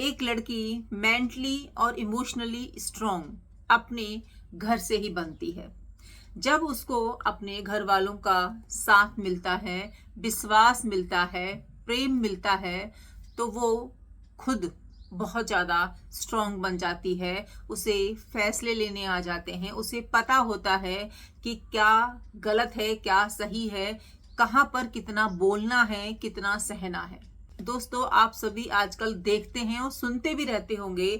एक लड़की मेंटली और इमोशनली स्ट्रांग अपने घर से ही बनती है। जब उसको अपने घर वालों का साथ मिलता है, विश्वास मिलता है, प्रेम मिलता है, तो वो खुद बहुत ज़्यादा स्ट्रांग बन जाती है। उसे फैसले लेने आ जाते हैं, उसे पता होता है कि क्या गलत है, क्या सही है, कहाँ पर कितना बोलना है, कितना सहना है। दोस्तों, आप सभी आजकल देखते हैं और सुनते भी रहते होंगे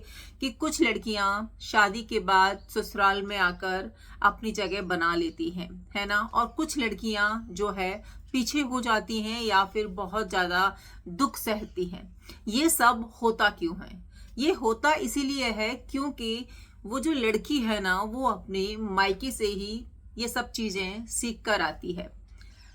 कि कुछ लड़कियां शादी के बाद ससुराल में आकर अपनी जगह बना लेती हैं, है ना। और कुछ लड़कियां जो है पीछे हो जाती हैं या फिर बहुत ज्यादा दुख सहती हैं। ये सब होता क्यों है? ये होता इसीलिए है क्योंकि वो जो लड़की है ना, वो अपने मायके से ही ये सब चीजें सीख कर आती है,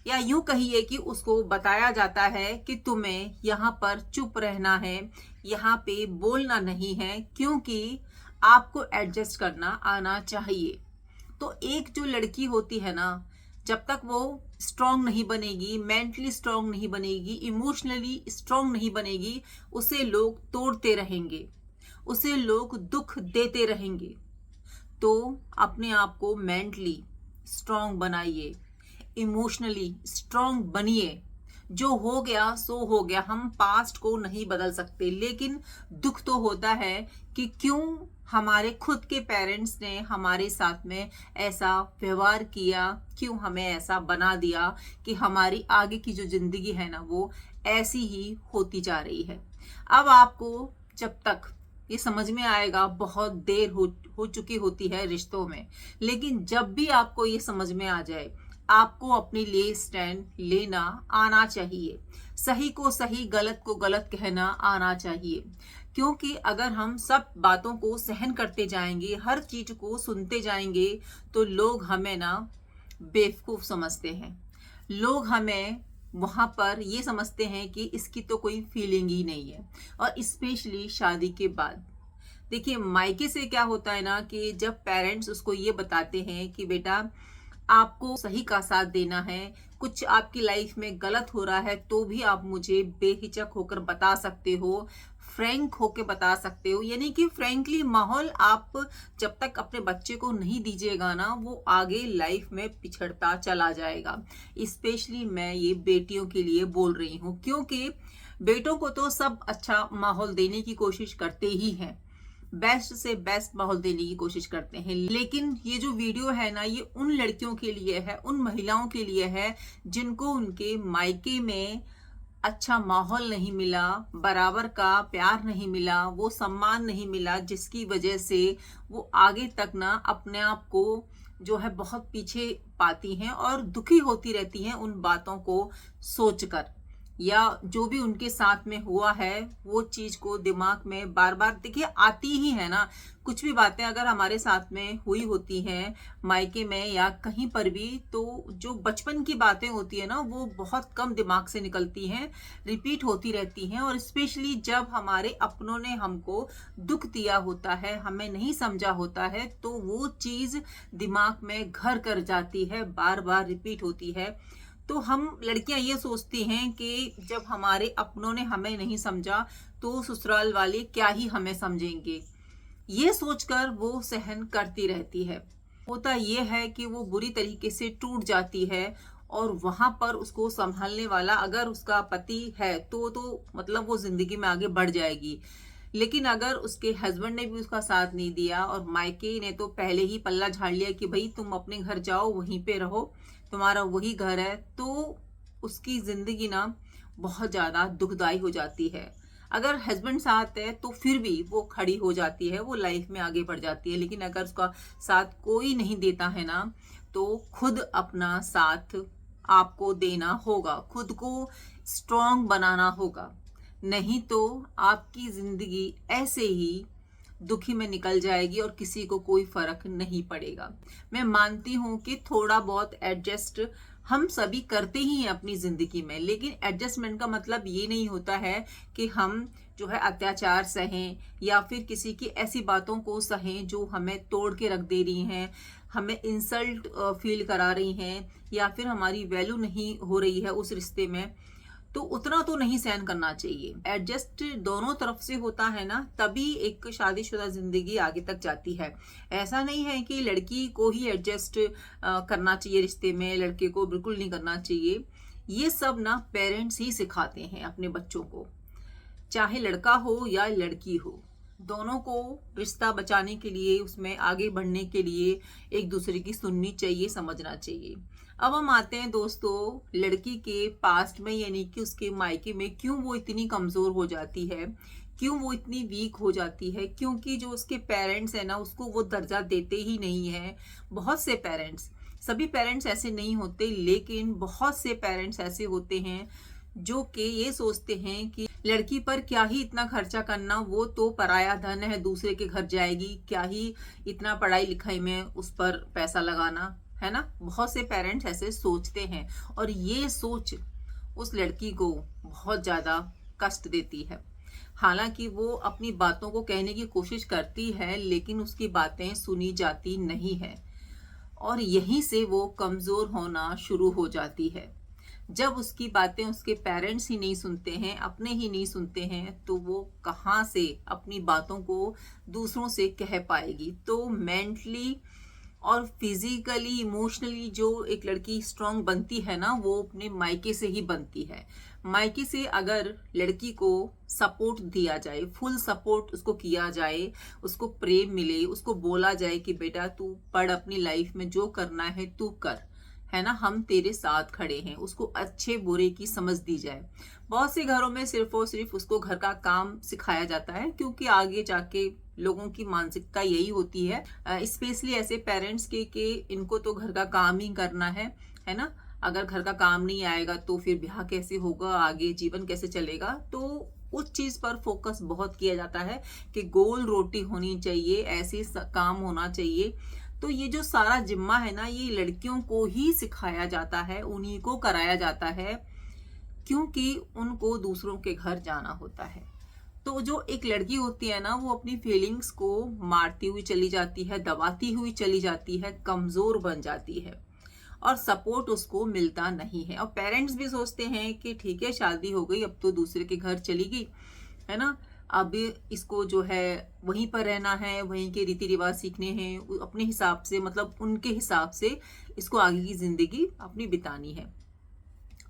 या यूं कहिए कि उसको बताया जाता है कि तुम्हें यहाँ पर चुप रहना है, यहाँ पे बोलना नहीं है, क्योंकि आपको एडजस्ट करना आना चाहिए। तो एक जो लड़की होती है ना, जब तक वो स्ट्रांग नहीं बनेगी, मेंटली स्ट्रांग नहीं बनेगी, इमोशनली स्ट्रांग नहीं बनेगी, उसे लोग तोड़ते रहेंगे, उसे लोग दुख देते रहेंगे। तो अपने आप को मेंटली स्ट्रांग बनाइए, इमोशनली स्ट्रांग बनिए। जो हो गया सो हो गया, हम पास्ट को नहीं बदल सकते, लेकिन दुख तो होता है कि क्यों हमारे खुद के पेरेंट्स ने हमारे साथ में ऐसा व्यवहार किया, क्यों हमें ऐसा बना दिया कि हमारी आगे की जो जिंदगी है ना, वो ऐसी ही होती जा रही है। अब आपको जब तक ये समझ में आएगा, बहुत देर हो चुकी होती है रिश्तों में, लेकिन जब भी आपको ये समझ में आ जाए, आपको अपने लिए स्टैंड लेना आना चाहिए। सही को सही, गलत को गलत कहना आना चाहिए। क्योंकि अगर हम सब बातों को सहन करते जाएंगे, हर चीज को सुनते जाएंगे, तो लोग हमें ना बेवकूफ समझते हैं। लोग हमें वहां पर ये समझते हैं कि इसकी तो कोई फीलिंग ही नहीं है। और स्पेशली शादी के बाद देखिए, मायके से क्या होता है ना कि जब पेरेंट्स उसको ये बताते हैं कि बेटा आपको सही का साथ देना है, कुछ आपकी लाइफ में गलत हो रहा है तो भी आप मुझे बेहिचक होकर बता सकते हो, फ्रैंक होकर बता सकते हो। यानी कि फ्रैंकली माहौल आप जब तक अपने बच्चे को नहीं दीजिएगा ना, वो आगे लाइफ में पिछड़ता चला जाएगा। स्पेशली मैं ये बेटियों के लिए बोल रही हूँ, क्योंकि बेटों को तो सब अच्छा माहौल देने की कोशिश करते ही हैं, बेस्ट से बेस्ट माहौल देने की कोशिश करते हैं। लेकिन ये जो वीडियो है ना, ये उन लड़कियों के लिए है, उन महिलाओं के लिए है जिनको उनके मायके में अच्छा माहौल नहीं मिला, बराबर का प्यार नहीं मिला, वो सम्मान नहीं मिला, जिसकी वजह से वो आगे तक ना अपने आप को जो है बहुत पीछे पाती हैं और दुखी होती रहती हैं उन बातों को सोचकर, या जो भी उनके साथ में हुआ है वो चीज को दिमाग में बार बार देखिए आती ही है ना। कुछ भी बातें अगर हमारे साथ में हुई होती हैं मायके में या कहीं पर भी, तो जो बचपन की बातें होती है ना, वो बहुत कम दिमाग से निकलती हैं, रिपीट होती रहती हैं। और स्पेशली जब हमारे अपनों ने हमको दुख दिया होता है, हमें नहीं समझा होता है, तो वो चीज दिमाग में घर कर जाती है, बार बार रिपीट होती है। तो हम लड़कियां ये सोचती हैं कि जब हमारे अपनों ने हमें नहीं समझा तो ससुराल वाले क्या ही हमें समझेंगे, ये सोचकर वो सहन करती रहती है। होता ये है कि वो बुरी तरीके से टूट जाती है, और वहां पर उसको संभालने वाला अगर उसका पति है तो मतलब वो जिंदगी में आगे बढ़ जाएगी। लेकिन अगर उसके हस्बैंड ने भी उसका साथ नहीं दिया और मायके ने तो पहले ही पल्ला झाड़ लिया कि भाई तुम अपने घर जाओ, वहीं पे रहो, तुम्हारा वही घर है, तो उसकी जिंदगी ना बहुत ज्यादा दुखदाई हो जाती है। अगर हस्बैंड साथ है तो फिर भी वो खड़ी हो जाती है, वो लाइफ में आगे बढ़ जाती है। लेकिन अगर उसका साथ कोई नहीं देता है ना, तो खुद अपना साथ आपको देना होगा, खुद को स्ट्रांग बनाना होगा। नहीं तो आपकी जिंदगी ऐसे ही दुखी में निकल जाएगी और किसी को कोई फर्क नहीं पड़ेगा। मैं मानती हूँ कि थोड़ा बहुत एडजस्ट हम सभी करते ही हैं अपनी जिंदगी में, लेकिन एडजस्टमेंट का मतलब ये नहीं होता है कि हम जो है अत्याचार सहें या फिर किसी की ऐसी बातों को सहें जो हमें तोड़ के रख दे रही हैं, हमें इंसल्ट फील करा रही हैं, या फिर हमारी वैल्यू नहीं हो रही है उस रिश्ते में। तो उतना तो नहीं सहन करना चाहिए। एडजस्ट दोनों तरफ से होता है ना, तभी एक शादीशुदा जिंदगी आगे तक जाती है। ऐसा नहीं है कि लड़की को ही एडजस्ट करना चाहिए रिश्ते में, लड़के को बिल्कुल नहीं करना चाहिए। ये सब ना पेरेंट्स ही सिखाते हैं अपने बच्चों को, चाहे लड़का हो या लड़की हो, दोनों को रिश्ता बचाने के लिए, उसमें आगे बढ़ने के लिए एक दूसरे की सुननी चाहिए, समझना चाहिए। अब हम आते हैं दोस्तों लड़की के पास्ट में, यानी कि उसके मायके में क्यों वो इतनी कमजोर हो जाती है, क्यों वो इतनी वीक हो जाती है। क्योंकि जो उसके पेरेंट्स है ना, उसको वो दर्जा देते ही नहीं है। बहुत से पेरेंट्स, सभी पेरेंट्स ऐसे नहीं होते, लेकिन बहुत से पेरेंट्स ऐसे होते हैं जो कि ये सोचते हैं कि लड़की पर क्या ही इतना खर्चा करना, वो तो पराया धन है, दूसरे के घर जाएगी, क्या ही इतना पढ़ाई लिखाई में उस पर पैसा लगाना, है ना। बहुत से पेरेंट्स ऐसे सोचते हैं और ये सोच उस लड़की को बहुत ज्यादा कष्ट देती है। हालांकि वो अपनी बातों को कहने की कोशिश करती है, लेकिन उसकी बातें सुनी जाती नहीं है और यहीं से वो कमजोर होना शुरू हो जाती है। जब उसकी बातें उसके पेरेंट्स ही नहीं सुनते हैं, अपने ही नहीं सुनते हैं, तो वो कहाँ से अपनी बातों को दूसरों से कह पाएगी। तो मेंटली और फिजिकली, इमोशनली जो एक लड़की स्ट्रांग बनती है ना, वो अपने मायके से ही बनती है। मायके से अगर लड़की को सपोर्ट दिया जाए, फुल सपोर्ट उसको किया जाए, उसको प्रेम मिले, उसको बोला जाए कि बेटा तू पढ़, अपनी लाइफ में जो करना है तू कर, है ना, हम तेरे साथ खड़े हैं, उसको अच्छे बुरे की समझ दी जाए। बहुत से घरों में सिर्फ और सिर्फ उसको घर का काम सिखाया जाता है, क्योंकि आगे जाके लोगों की मानसिकता यही होती है, स्पेशली ऐसे पेरेंट्स के कि इनको तो घर का काम ही करना है ना। अगर घर का काम नहीं आएगा तो फिर ब्याह कैसे होगा, आगे जीवन कैसे चलेगा। तो उस चीज पर फोकस बहुत किया जाता है कि गोल रोटी होनी चाहिए, ऐसे काम होना चाहिए। तो ये जो सारा जिम्मा है ना, ये लड़कियों को ही सिखाया जाता है, उन्हीं को कराया जाता है, क्योंकि उनको दूसरों के घर जाना होता है। तो जो एक लड़की होती है ना, वो अपनी फीलिंग्स को मारती हुई चली जाती है, दबाती हुई चली जाती है, कमजोर बन जाती है और सपोर्ट उसको मिलता नहीं है। और पेरेंट्स भी सोचते हैं कि ठीक है, शादी हो गई, अब तो दूसरे के घर चली गई, है ना, अब इसको जो है वहीं पर रहना है, वहीं के रीति रिवाज सीखने हैं, अपने हिसाब से, मतलब उनके हिसाब से इसको आगे की जिंदगी अपनी बितानी है।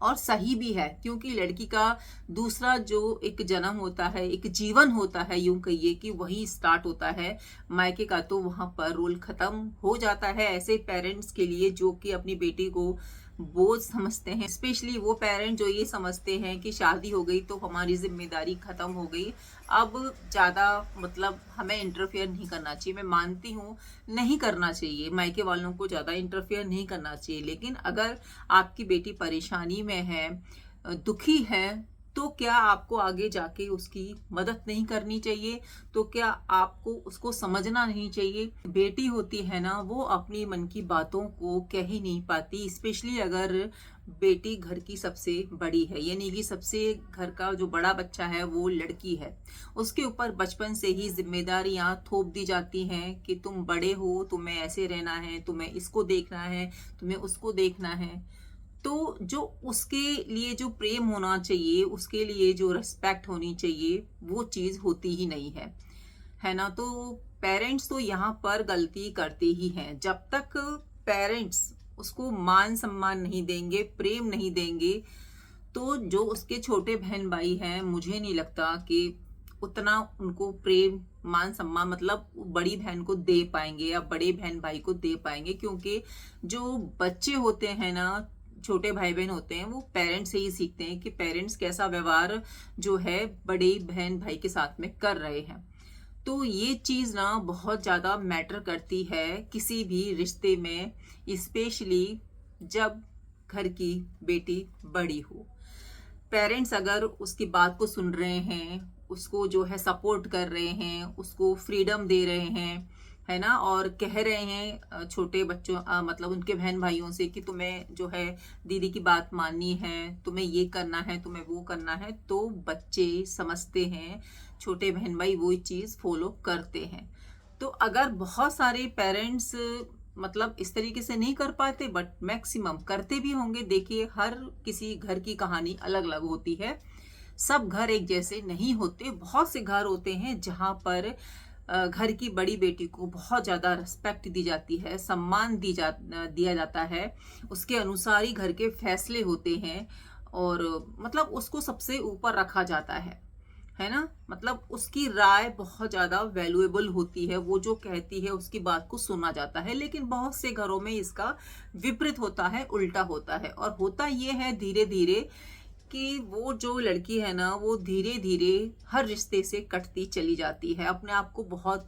और सही भी है, क्योंकि लड़की का दूसरा जो एक जन्म होता है, एक जीवन होता है, यूं कहिए कि वही स्टार्ट होता है। मायके का तो वहां पर रोल खत्म हो जाता है ऐसे पेरेंट्स के लिए जो कि अपनी बेटी को बोझ समझते हैं। स्पेशली वो पेरेंट जो ये समझते हैं कि शादी हो गई तो हमारी जिम्मेदारी खत्म हो गई, अब ज्यादा मतलब हमें इंटरफेयर नहीं करना चाहिए। मैं मानती हूँ नहीं करना चाहिए, मायके वालों को ज्यादा इंटरफेयर नहीं करना चाहिए, लेकिन अगर आपकी बेटी परेशानी में है, दुखी है, तो क्या आपको आगे जाके उसकी मदद नहीं करनी चाहिए? तो क्या आपको उसको समझना नहीं चाहिए? बेटी होती है ना, वो अपनी मन की बातों को कह ही नहीं पाती, स्पेशली अगर बेटी घर की सबसे बड़ी है, यानी कि सबसे घर का जो बड़ा बच्चा है वो लड़की है। उसके ऊपर बचपन से ही जिम्मेदारियां थोप दी जाती हैं कि तुम बड़े हो, तुम्हें ऐसे रहना है, तुम्हें इसको देखना है, तुम्हें उसको देखना है। तो जो उसके लिए जो प्रेम होना चाहिए, उसके लिए जो रिस्पेक्ट होनी चाहिए, वो चीज होती ही नहीं है ना। तो पेरेंट्स तो यहाँ पर गलती करते ही हैं। जब तक पेरेंट्स उसको मान सम्मान नहीं देंगे, प्रेम नहीं देंगे, तो जो उसके छोटे बहन भाई हैं, मुझे नहीं लगता कि उतना उनको प्रेम, मान सम्मान मतलब बड़ी बहन को दे पाएंगे या बड़े बहन भाई को दे पाएंगे। क्योंकि जो बच्चे होते हैं ना, छोटे भाई बहन होते हैं, वो पेरेंट्स से ही सीखते हैं कि पेरेंट्स कैसा व्यवहार जो है बड़े बहन भाई के साथ में कर रहे हैं। तो ये चीज ना बहुत ज्यादा मैटर करती है किसी भी रिश्ते में, स्पेशली जब घर की बेटी बड़ी हो। पेरेंट्स अगर उसकी बात को सुन रहे हैं, उसको जो है सपोर्ट कर रहे हैं, उसको फ्रीडम दे रहे हैं, है ना, और कह रहे हैं छोटे बच्चों मतलब उनके बहन भाइयों से कि तुम्हें जो है दीदी की बात माननी है, तुम्हें ये करना है, तुम्हें वो करना है, तो बच्चे समझते हैं, छोटे बहन भाई वो चीज फॉलो करते हैं। तो अगर बहुत सारे पेरेंट्स मतलब इस तरीके से नहीं कर पाते, बट मैक्सिमम करते भी होंगे। देखिए, हर किसी घर की कहानी अलग अलग होती है। सब घर एक जैसे नहीं होते। बहुत से घर होते हैं जहाँ पर घर की बड़ी बेटी को बहुत ज़्यादा रिस्पेक्ट दी जाती है, सम्मान दिया जाता है। उसके अनुसार ही घर के फैसले होते हैं और मतलब उसको सबसे ऊपर रखा जाता है ना। मतलब उसकी राय बहुत ज़्यादा वैल्यूएबल होती है, वो जो कहती है उसकी बात को सुना जाता है। लेकिन बहुत से घरों में इसका विपरीत होता है, उल्टा होता है। और होता ये है धीरे धीरे कि वो जो लड़की है ना, वो धीरे धीरे हर रिश्ते से कटती चली जाती है, अपने आप को बहुत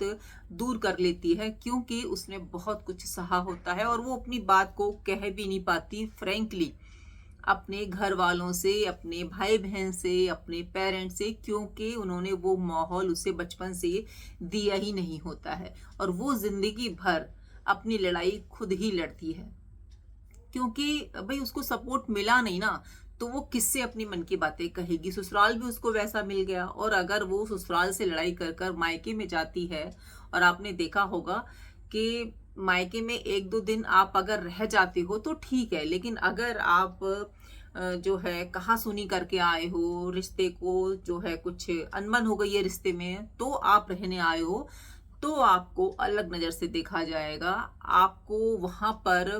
दूर कर लेती है, क्योंकि उसने बहुत कुछ सहा होता है और वो अपनी बात को कह भी नहीं पाती फ्रैंकली अपने घर वालों से, अपने भाई बहन से, अपने पेरेंट्स से, क्योंकि उन्होंने वो माहौल उसे बचपन से दिया ही नहीं होता है। और वो जिंदगी भर अपनी लड़ाई खुद ही लड़ती है, क्योंकि भाई उसको सपोर्ट मिला नहीं ना, तो वो किससे अपनी मन की बातें कहेगी। ससुराल भी उसको वैसा मिल गया, और अगर वो ससुराल से लड़ाई कर कर मायके में जाती है, और आपने देखा होगा कि मायके में एक दो दिन आप अगर रह जाते हो तो ठीक है, लेकिन अगर आप जो है कहा सुनी करके आए हो, रिश्ते को जो है कुछ अनबन हो गई है रिश्ते में, तो आप रहने आए हो, तो आपको अलग नजर से देखा जाएगा। आपको वहां पर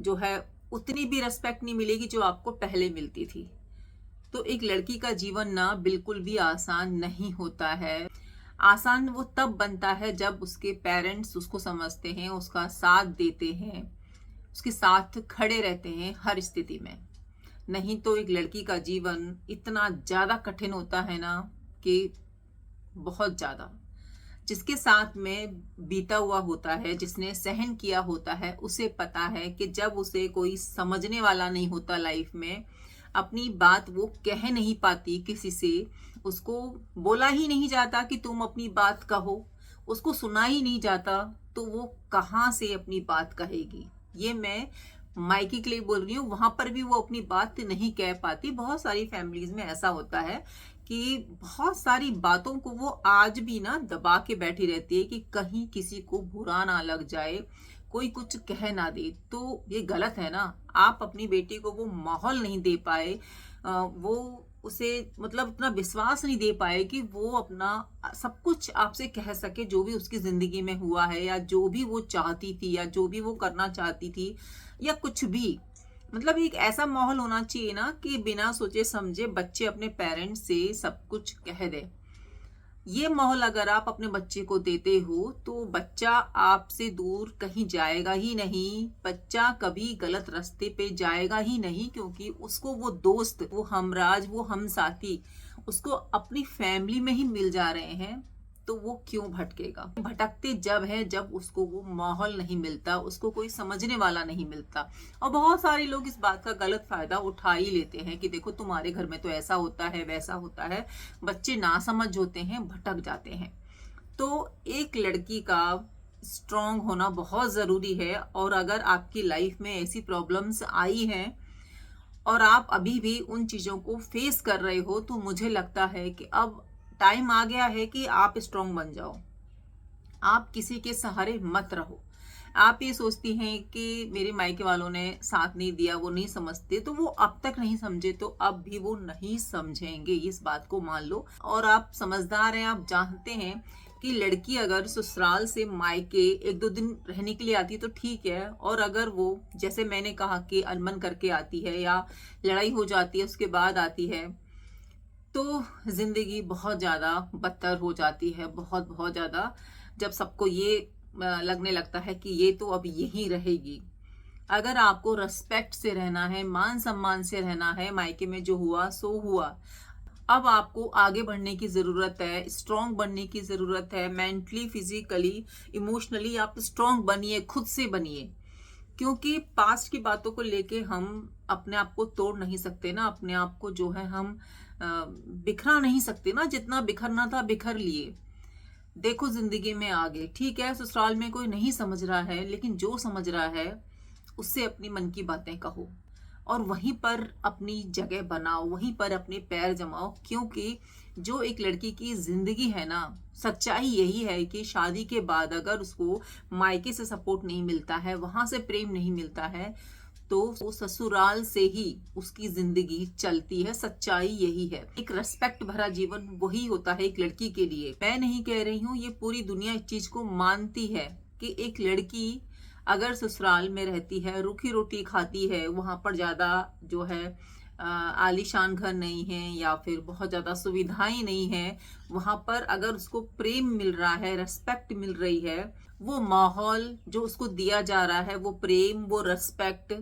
जो है उतनी भी रेस्पेक्ट नहीं मिलेगी जो आपको पहले मिलती थी। तो एक लड़की का जीवन ना बिल्कुल भी आसान नहीं होता है। आसान वो तब बनता है जब उसके पेरेंट्स उसको समझते हैं, उसका साथ देते हैं, उसके साथ खड़े रहते हैं हर स्थिति में। नहीं तो एक लड़की का जीवन इतना ज्यादा कठिन होता है ना, कि बहुत ज्यादा। जिसके साथ में बीता हुआ होता है, जिसने सहन किया होता है, उसे पता है कि जब उसे कोई समझने वाला नहीं होता लाइफ में, अपनी बात वो कह नहीं पाती किसी से, उसको बोला ही नहीं जाता कि तुम अपनी बात कहो, उसको सुना ही नहीं जाता, तो वो कहाँ से अपनी बात कहेगी। ये मैं मायके के लिए बोल रही हूँ, वहां पर भी वो अपनी बात नहीं कह पाती। बहुत सारी फैमिलीज में ऐसा होता है कि बहुत सारी बातों को वो आज भी ना दबा के बैठी रहती है कि कहीं किसी को बुरा ना लग जाए, कोई कुछ कह ना दे। तो ये गलत है ना। आप अपनी बेटी को वो माहौल नहीं दे पाए, वो उसे मतलब इतना विश्वास नहीं दे पाए कि वो अपना सब कुछ आपसे कह सके, जो भी उसकी जिंदगी में हुआ है, या जो भी वो चाहती थी, या जो भी वो करना चाहती थी, या कुछ भी। मतलब एक ऐसा माहौल होना चाहिए ना कि बिना सोचे समझे बच्चे अपने पेरेंट्स से सब कुछ कह दे। ये माहौल अगर आप अपने बच्चे को देते हो, तो बच्चा आपसे दूर कहीं जाएगा ही नहीं। बच्चा कभी गलत रास्ते पे जाएगा ही नहीं, क्योंकि उसको वो दोस्त, वो हमराज, वो हम साथी उसको अपनी फैमिली में ही मिल जा रहे हैं। तो वो क्यों भटकेगा। भटकते जब है जब उसको वो माहौल नहीं मिलता, उसको कोई समझने वाला नहीं मिलता। और बहुत सारे लोग इस बात का गलत फायदा उठा ही लेते हैं कि देखो तुम्हारे घर में तो ऐसा होता है, वैसा होता है। बच्चे ना समझ होते हैं, भटक जाते हैं। तो एक लड़की का स्ट्रांग होना बहुत जरूरी है। और अगर आपकी लाइफ में ऐसी प्रॉब्लम्स आई हैं और आप अभी भी उन चीजों को फेस कर रहे हो, तो मुझे लगता है कि अब टाइम आ गया है कि आप स्ट्रांग बन जाओ। आप किसी के सहारे मत रहो। आप ये सोचती हैं कि मेरे मायके वालों ने साथ नहीं दिया, वो नहीं समझते, तो वो अब तक नहीं समझे तो अब भी वो नहीं समझेंगे, इस बात को मान लो। और आप समझदार हैं, आप जानते हैं कि लड़की अगर ससुराल से मायके एक दो दिन रहने के लिए आती है तो ठीक है, और अगर वो जैसे मैंने कहा कि अनबन करके आती है या लड़ाई हो जाती है उसके बाद आती है, तो जिंदगी बहुत ज्यादा बदतर हो जाती है। बहुत बहुत ज्यादा। जब सबको ये लगने लगता है कि ये तो अब यहीं रहेगी। अगर आपको रेस्पेक्ट से रहना है, मान सम्मान से रहना है, मायके में जो हुआ सो हुआ। अब आपको आगे बढ़ने की जरूरत है, स्ट्रांग बनने की जरूरत है। मेंटली, फिजिकली, इमोशनली आप स्ट्रांग बनिए, खुद से बनिए। क्योंकि पास्ट की बातों को लेके हम अपने आप को तोड़ नहीं सकते ना, अपने आप को जो है हम बिखरा नहीं सकते ना। जितना बिखरना था बिखर लिए। देखो जिंदगी में आगे ठीक है, ससुराल में कोई नहीं समझ रहा है, लेकिन जो समझ रहा है उससे अपनी मन की बातें कहो और वहीं पर अपनी जगह बनाओ, वहीं पर अपने पैर जमाओ। क्योंकि जो एक लड़की की जिंदगी है ना, सच्चाई यही है कि शादी के बाद अगर उसको मायके से सपोर्ट नहीं मिलता है, वहां से प्रेम नहीं मिलता है, तो वो ससुराल से ही उसकी जिंदगी चलती है। सच्चाई यही है। एक रेस्पेक्ट भरा जीवन वही होता है एक लड़की के लिए। मैं नहीं कह रही हूँ, ये पूरी दुनिया इस चीज को मानती है कि एक लड़की अगर ससुराल में रहती है, रूखी रोटी खाती है, वहां पर ज्यादा जो है आलीशान घर नहीं है या फिर बहुत ज्यादा सुविधाएं नहीं है, वहां पर अगर उसको प्रेम मिल रहा है, रेस्पेक्ट मिल रही है, वो माहौल जो उसको दिया जा रहा है, वो प्रेम, वो रेस्पेक्ट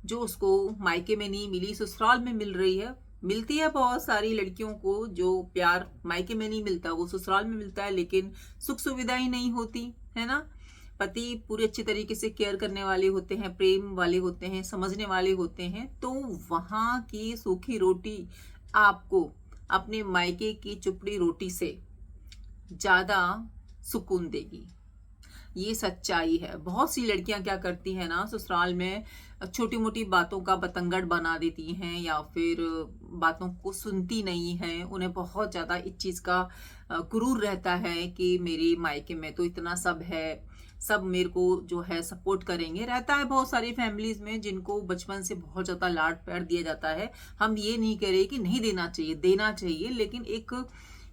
जो उसको मायके में नहीं मिली, ससुराल में मिल रही है। मिलती है बहुत सारी लड़कियों को जो प्यार मायके में नहीं मिलता, वो ससुराल में मिलता है, लेकिन सुख सुविधाएं नहीं होती है ना। पति पूरे अच्छी तरीके से केयर करने वाले होते हैं, प्रेम वाले होते हैं, समझने वाले होते हैं, तो वहां की सूखी रोटी आपको अपने मायके की चुपड़ी रोटी से ज्यादा सुकून देगी। ये सच्चाई है। बहुत सी लड़कियां क्या करती हैं ना, ससुराल में छोटी मोटी बातों का बतंगड़ बना देती हैं या फिर बातों को सुनती नहीं है। उन्हें बहुत ज्यादा इस चीज का गुरूर रहता है कि मेरे मायके में तो इतना सब है, सब मेरे को जो है सपोर्ट करेंगे। रहता है बहुत सारी फैमिलीज में जिनको बचपन से बहुत ज्यादा लाड प्यार दिया जाता है। हम ये नहीं कह रहे कि नहीं देना चाहिए, देना चाहिए, लेकिन एक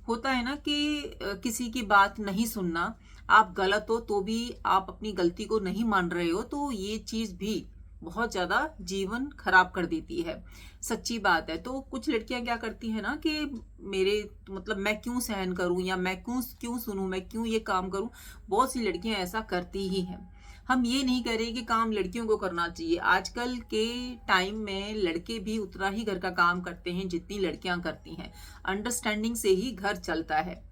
होता है ना कि किसी की बात नहीं सुनना। आप गलत हो तो भी आप अपनी गलती को नहीं मान रहे हो, तो ये चीज भी बहुत ज्यादा जीवन खराब कर देती है। सच्ची बात है। तो कुछ लड़कियां क्या करती है ना कि मेरे मतलब मैं क्यों सहन करूं या मैं क्यों क्यों सुनूं, मैं क्यों ये काम करूं। बहुत सी लड़कियां ऐसा करती ही हैं। हम ये नहीं कह रहे कि काम लड़कियों को करना चाहिए। आजकल के टाइम में लड़के भी उतना ही घर का काम करते हैं जितनी लड़कियां करती हैं। अंडरस्टैंडिंग से ही घर चलता है,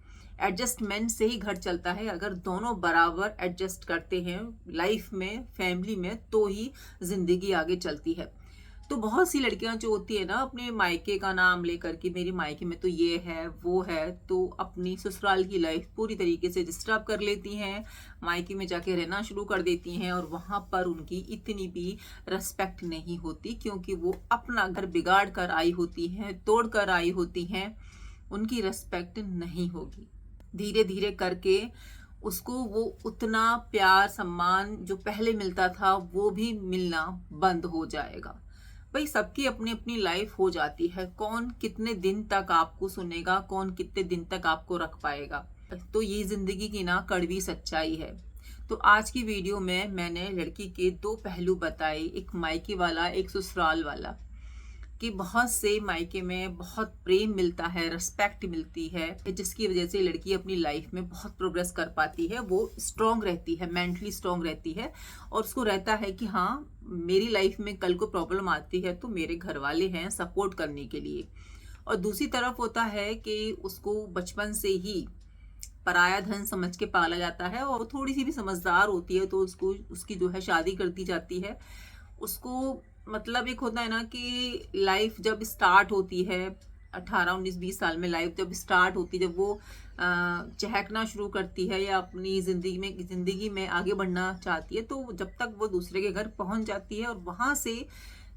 एडजस्टमेंट से ही घर चलता है। अगर दोनों बराबर एडजस्ट करते हैं लाइफ में, फैमिली में, तो ही जिंदगी आगे चलती है। तो बहुत सी लड़कियां जो होती है ना, अपने मायके का नाम लेकर के मेरे मायके में तो ये है वो है, तो अपनी ससुराल की लाइफ पूरी तरीके से डिस्टर्ब कर लेती हैं, मायके में जाके रहना शुरू कर देती हैं और वहां पर उनकी इतनी भी रिस्पेक्ट नहीं होती, क्योंकि वो अपना घर बिगाड़ कर आई होती हैं, तोड़ कर आई होती हैं। उनकी रिस्पेक्ट नहीं होगी। धीरे धीरे करके उसको वो उतना प्यार सम्मान जो पहले मिलता था वो भी मिलना बंद हो जाएगा। भाई सबकी अपनी अपनी लाइफ हो जाती है। कौन कितने दिन तक आपको सुनेगा, कौन कितने दिन तक आपको रख पाएगा। तो ये जिंदगी की ना कड़वी सच्चाई है। तो आज की वीडियो में मैंने लड़की के दो पहलू बताए, एक मायके वाला, एक ससुराल वाला, कि बहुत से मायके में बहुत प्रेम मिलता है, रिस्पेक्ट मिलती है, जिसकी वजह से लड़की अपनी लाइफ में बहुत प्रोग्रेस कर पाती है। वो स्ट्रांग रहती है, मेंटली स्ट्रांग रहती है और उसको रहता है कि हाँ मेरी लाइफ में कल को प्रॉब्लम आती है तो मेरे घर वाले हैं सपोर्ट करने के लिए। और दूसरी तरफ होता है कि उसको बचपन से ही पराया धन समझ के पाला जाता है और थोड़ी सी भी समझदार होती है तो उसको उसकी जो है शादी कर दी जाती है। उसको मतलब एक होता है ना कि लाइफ जब स्टार्ट होती है, 18 19 20 साल में लाइफ जब स्टार्ट होती है, जब वो चहकना शुरू करती है या अपनी जिंदगी में आगे बढ़ना चाहती है, तो जब तक वो दूसरे के घर पहुंच जाती है और वहां से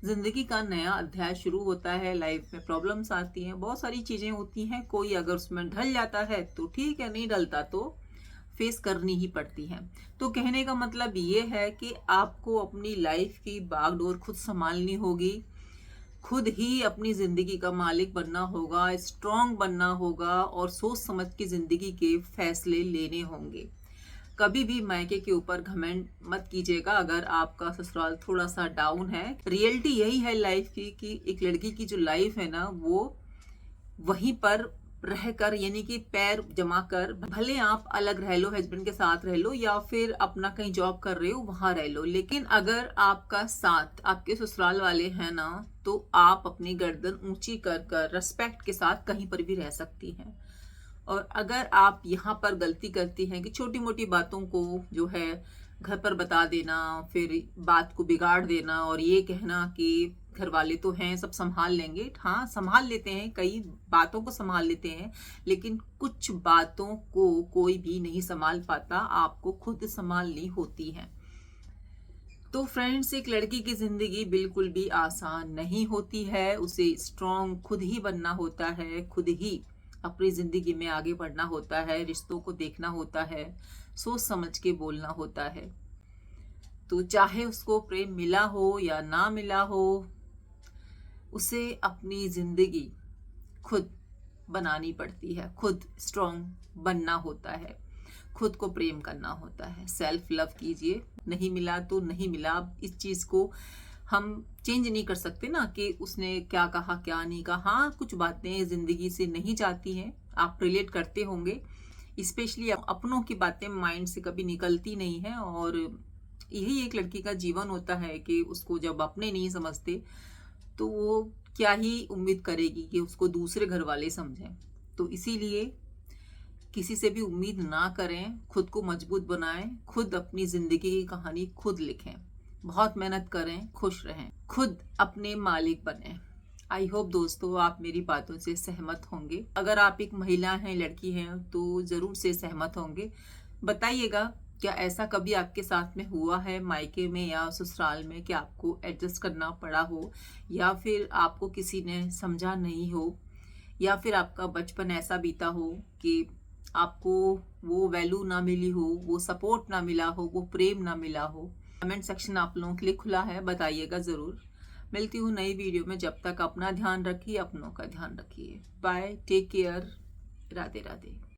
जिंदगी का नया अध्याय शुरू होता है। लाइफ में प्रॉब्लम्स आती हैं, बहुत सारी चीजें होती हैं। कोई अगर उसमें ढल जाता है तो ठीक है, नहीं ढलता तो फेस करनी ही पड़ती है। तो कहने का मतलब ये है कि आपको अपनी लाइफ की बागडोर खुद संभालनी होगी, खुद ही अपनी जिंदगी का मालिक बनना होगा, स्ट्रांग बनना होगा और सोच समझ के जिंदगी के फैसले लेने होंगे। कभी भी मायके के ऊपर घमंड मत कीजिएगा अगर आपका ससुराल थोड़ा सा डाउन है। रियलिटी यही है लाइफ की कि एक लड़की की जो लाइफ है ना, वो वहीं पर रहकर, यानी कि पैर जमा कर, भले आप अलग रह लो, हस्बैंड के साथ रह लो या फिर अपना कहीं जॉब कर रहे हो वहां रह लो, लेकिन अगर आपका साथ आपके ससुराल वाले हैं ना, तो आप अपनी गर्दन ऊंची कर कर रिस्पेक्ट के साथ कहीं पर भी रह सकती हैं। और अगर आप यहाँ पर गलती करती हैं कि छोटी मोटी बातों को जो है घर पर बता देना, फिर बात को बिगाड़ देना और ये कहना कि घर वाले तो हैं सब संभाल लेंगे। हाँ संभाल लेते हैं, कई बातों को संभाल लेते हैं, लेकिन कुछ बातों को कोई भी नहीं संभाल पाता, आपको खुद संभालनी होती है। तो फ्रेंड्स, एक लड़की की जिंदगी बिल्कुल भी आसान नहीं होती है। उसे स्ट्रांग खुद ही बनना होता है, खुद ही अपनी ज़िंदगी में आगे बढ़ना होता है, रिश्तों को देखना होता है, सोच समझ के बोलना होता है। तो चाहे उसको प्रेम मिला हो या ना मिला हो, उसे अपनी ज़िंदगी खुद बनानी पड़ती है, खुद स्ट्रॉन्ग बनना होता है, खुद को प्रेम करना होता है। सेल्फ लव कीजिए। नहीं मिला तो नहीं मिला, अब इस चीज़ को हम चेंज नहीं कर सकते ना कि उसने क्या कहा क्या नहीं कहा। हाँ, कुछ बातें ज़िंदगी से नहीं जाती हैं, आप रिलेट करते होंगे, स्पेशली अपनों की बातें माइंड से कभी निकलती नहीं है। और यही एक लड़की का जीवन होता है कि उसको जब अपने नहीं समझते तो वो क्या ही उम्मीद करेगी कि उसको दूसरे घर वाले समझें। तो इसीलिए किसी से भी उम्मीद ना करें, खुद को मजबूत बनाएं, खुद अपनी ज़िंदगी की कहानी खुद लिखें, बहुत मेहनत करें, खुश रहें, खुद अपने मालिक बनें। आई होप दोस्तों आप मेरी बातों से सहमत होंगे। अगर आप एक महिला हैं, लड़की हैं, तो ज़रूर से सहमत होंगे। बताइएगा, क्या ऐसा कभी आपके साथ में हुआ है मायके में या ससुराल में कि आपको एडजस्ट करना पड़ा हो, या फिर आपको किसी ने समझा नहीं हो, या फिर आपका बचपन ऐसा बीता हो कि आपको वो वैल्यू ना मिली हो, वो सपोर्ट ना मिला हो, वो प्रेम ना मिला हो। कमेंट सेक्शन आप लोगों के लिए खुला है, बताइएगा ज़रूर। मिलती हूँ नई वीडियो में, जब तक अपना ध्यान रखिए, अपनों का ध्यान रखिए। Bye, take care, Radhe Radhe.